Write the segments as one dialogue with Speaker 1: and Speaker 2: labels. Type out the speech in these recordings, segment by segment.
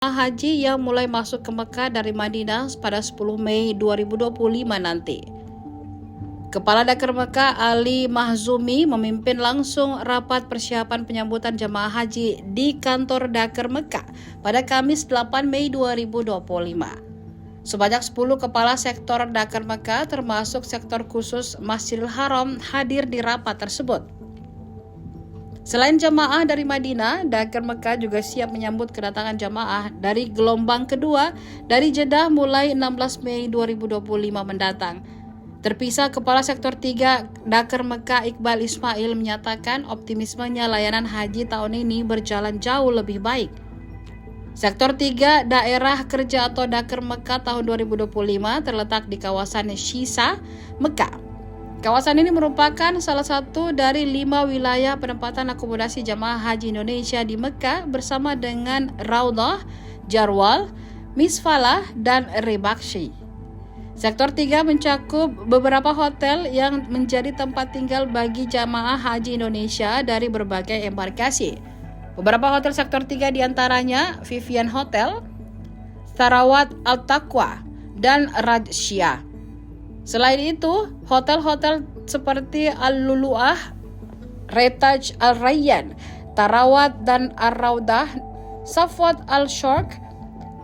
Speaker 1: Haji yang mulai masuk ke Mekah dari Madinah pada 10 Mei 2025 nanti. Kepala Dakar Mekah Ali Mahzumi memimpin langsung rapat persiapan penyambutan jemaah haji di kantor Dakar Mekah pada Kamis 8 Mei 2025. Sebanyak 10 kepala sektor Dakar Mekah termasuk sektor khusus Masjidil Haram hadir di rapat tersebut. Selain jamaah dari Madinah, Dakar Mekah juga siap menyambut kedatangan jamaah dari gelombang kedua dari Jeddah mulai 16 Mei 2025 mendatang. Terpisah Kepala Sektor 3 Dakar Mekah Iqbal Ismail menyatakan optimismenya layanan haji tahun ini berjalan jauh lebih baik. Sektor 3 Daerah Kerja atau Dakar Mekah tahun 2025 terletak di kawasan Shisa, Mekah. Kawasan ini merupakan salah satu dari 5 wilayah penempatan akomodasi jamaah haji Indonesia di Mekah bersama dengan Raudhah, Jarwal, Misfalah, dan Rebakshi. Sektor 3 mencakup beberapa hotel yang menjadi tempat tinggal bagi jamaah haji Indonesia dari berbagai embarkasi. Beberapa hotel sektor 3 diantaranya Vivian Hotel, Sarawat Al-Taqwa, dan Rajsyah. Selain itu, hotel-hotel seperti Al-Lulu'ah, Retaj Al-Rayyan, Tarawat dan Ar-Raudah, Safwat Al-Shork,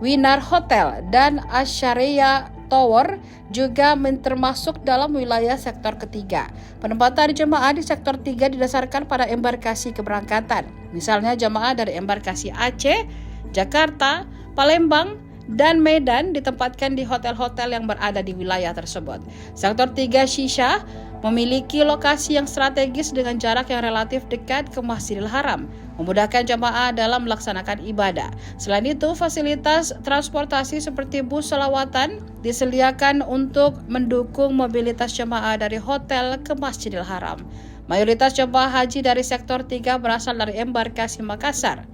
Speaker 1: Winar Hotel, dan Asharia Tower juga termasuk dalam wilayah sektor ketiga. Penempatan jemaah di sektor 3 didasarkan pada embarkasi keberangkatan. Misalnya jemaah dari embarkasi Aceh, Jakarta, Palembang, dan Medan ditempatkan di hotel-hotel yang berada di wilayah tersebut. Sektor 3 Shisha memiliki lokasi yang strategis dengan jarak yang relatif dekat ke Masjidil Haram, memudahkan jamaah dalam melaksanakan ibadah. Selain itu, fasilitas transportasi seperti bus selawatan disediakan untuk mendukung mobilitas jamaah dari hotel ke Masjidil Haram. Mayoritas jamaah haji dari sektor 3 berasal dari embarkasi Makassar.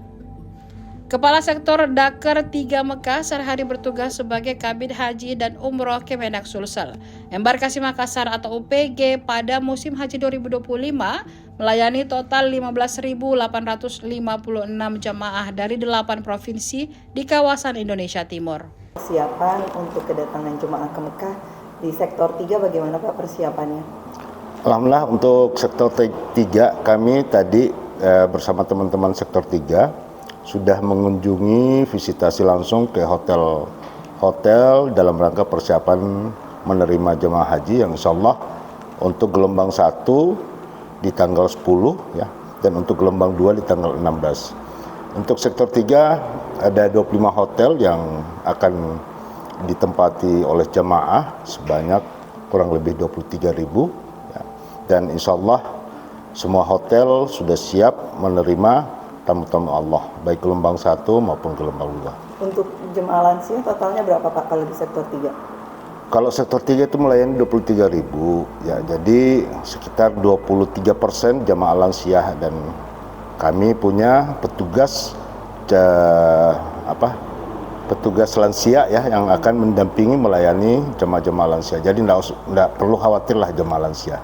Speaker 1: Kepala Sektor Dakar 3 Mekah sehari-hari bertugas sebagai Kabid Haji dan Umroh Kemenak Sulsel. Embarkasi Makassar atau UPG pada musim haji 2025 melayani total 15.856 jamaah dari 8 provinsi di kawasan Indonesia Timur.
Speaker 2: Persiapan untuk kedatangan jemaah ke Mekah di sektor 3 bagaimana Pak persiapannya?
Speaker 3: Alhamdulillah untuk sektor 3 kami tadi bersama teman-teman sektor 3 sudah mengunjungi visitasi langsung ke hotel dalam rangka persiapan menerima jemaah haji yang insya Allah untuk gelombang 1 di tanggal 10 ya, dan untuk gelombang 2 di tanggal 16. Untuk sektor 3 ada 25 hotel yang akan ditempati oleh jemaah sebanyak kurang lebih 23.000 ya, dan insya Allah semua hotel sudah siap menerima tamu-tamu Allah, baik gelombang 1 maupun gelombang 2.
Speaker 2: Untuk jemaah lansia totalnya berapa Pak kalau di sektor 3?
Speaker 3: Kalau sektor 3 itu melayani 23.000 ya, jadi sekitar 23% jemaah lansia, dan kami punya petugas petugas lansia ya yang akan mendampingi melayani jemaah-jemaah lansia. Jadi tidak perlu khawatirlah jemaah lansia.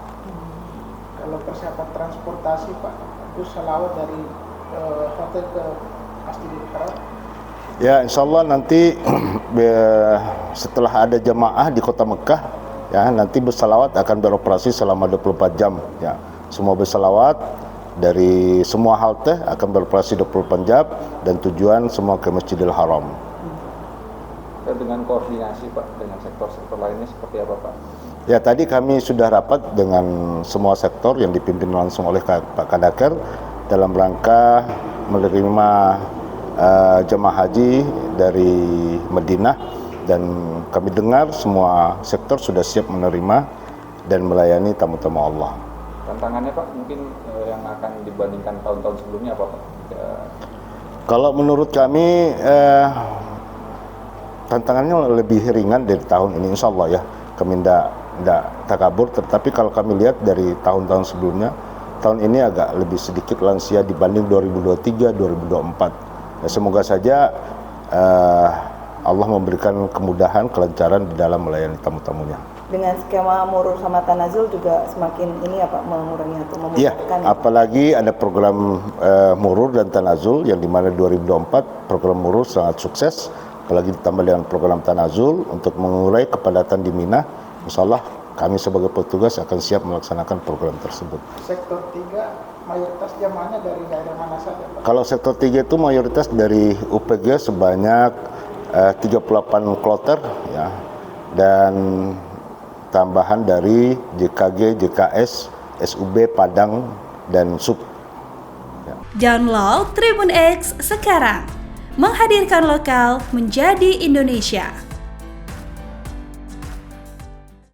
Speaker 4: Kalau persiapan transportasi Pak, bus selawat dari hotel ke Masjidil Haram?
Speaker 3: Ya, insya Allah nanti setelah ada jamaah di kota Mekah, ya nanti bus salawat akan beroperasi selama 24 jam. Ya, semua bus salawat dari semua halte akan beroperasi 24 jam dan tujuan semua ke Masjidil Haram.
Speaker 5: Dan dengan koordinasi Pak dengan sektor-sektor lainnya seperti apa Pak?
Speaker 3: Ya, tadi kami sudah rapat dengan semua sektor yang dipimpin langsung oleh Pak Kadakar dalam rangka menerima jemaah haji dari Madinah, dan kami dengar semua sektor sudah siap menerima dan melayani tamu-tamu Allah.
Speaker 5: Tantangannya Pak mungkin yang akan dibandingkan tahun-tahun sebelumnya apa Pak?
Speaker 3: Kalau menurut kami tantangannya lebih ringan dari tahun ini insya Allah ya. Kami tidak takabur, tetapi kalau kami lihat dari tahun-tahun sebelumnya, tahun ini agak lebih sedikit lansia dibanding 2023-2024. Ya, semoga saja Allah memberikan kemudahan, kelancaran di dalam melayani tamu-tamunya.
Speaker 2: dengan skema murur sama tanazul juga semakin ini ya Pak, mengurangi atau
Speaker 3: Iya,
Speaker 2: memudahkan.
Speaker 3: apalagi ada program murur dan tanazul yang dimana 2024 program murur sangat sukses, apalagi ditambah dengan program tanazul untuk mengurai kepadatan di Mina. Insya Allah kami sebagai petugas akan siap melaksanakan program tersebut.
Speaker 4: Sektor 3 mayoritas jamaahnya dari daerah mana saja Pak?
Speaker 3: Kalau sektor 3 itu mayoritas dari UPG sebanyak 38 kloter ya, dan tambahan dari JKG, JKS, SUB, Padang, dan SUB.
Speaker 6: Download Tribun X sekarang, menghadirkan lokal menjadi Indonesia.